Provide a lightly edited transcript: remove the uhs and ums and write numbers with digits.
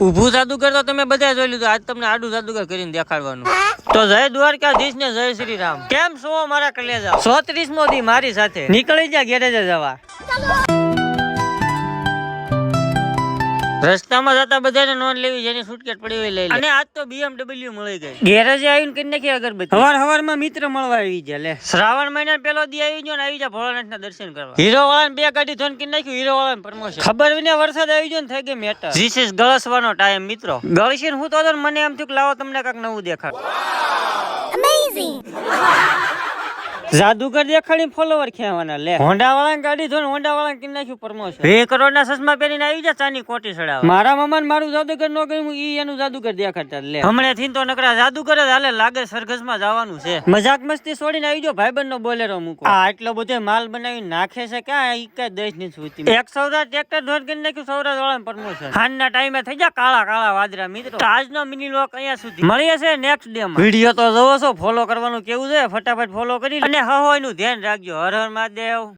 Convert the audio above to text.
ઊભું જાદુગર તો તમે બધા જોઈ લીધું, આજ તમને આડું જાદુગર કરીને દેખાડવાનું. તો જય દ્વારકાધીશ ને જય શ્રી રામ. કેમ છો મારા કલેજા? 134મો દી મારી સાથે નીકળી જા ગેરેજે જવા. રસ્તામાં જતા બધાને નોંધ લેવી, જેની સુટકેટ પડી હોય લઈ લે. અને આજ તો BMW મળી ગઈ. ગેરેજે આવીને કરી નાખી અગરબત્તી. હવારમાં મિત્ર મળવા આવી જાય. લે શ્રાવણ મહિના પેલો દી આવી ગયો ને, આવી જા ભોળાનાથના દર્શન કરવા. હીરો વાળાને 2 ગાડી ધોન કરી નાખ્યું. હીરો વાળાને પ્રમોશન. ખબર વિના વરસાદ આવી ગયો ને, થઈ ગઈ મેટર. ધીસ ઇઝ ગળસવાનો ટાઈમ મિત્રો. ગળસીને હું તો મને એમ થયું કે લાવો તમને કાંઈક નવું દેખાડ. અમેઝિંગ. જાદુગર દેખાડી ફોલોવર ખેવાના. લે હોન્ડા વાળાની ગાડી ધોને, હોન્ડા વાળાને કરી નાખ્યું પ્રમોશન. 2 કરોડના ચશ્મા પહેરીને આવી જા ચાની કોટી ચડાવવા. મારા મામાને મારું જાદુગર નો ગયું, ઈ એનું જાદુગર દેખાડતા. લે હમણે થી તો નકરા જાદુગર જ હાલે. લાગે સરઘસમાં જવાનું છે. મજાક મસ્તી છોડીને આવી જો, ભાઈબંધ નો બોલેરો મૂકો. આટલો બધો માલ બનાવી નાખે છે ક્યાં? ઈ કઈ દેશ ની છૂટી. એક સૌરાષ્ટ્ર ટ્રેક્ટર ધોન કરી નાખ્યું, સૌરાષ્ટ્ર વાળાને પ્રમોશન. હાનના ટાઈમે થઈ જા કાળા કાળા વાદરા મિત્રો. આજનો મિની લોક અહીંયા સુધી. મળીએ છે નેક્સ્ટ ડે માં. વિડીયો તો જોવો છો, ફોલો કરવાનું કેવું છે? ફટાફટ ફોલો કરી અને હોય નું ધ્યાન રાખજો. હર હર મહાદેવ.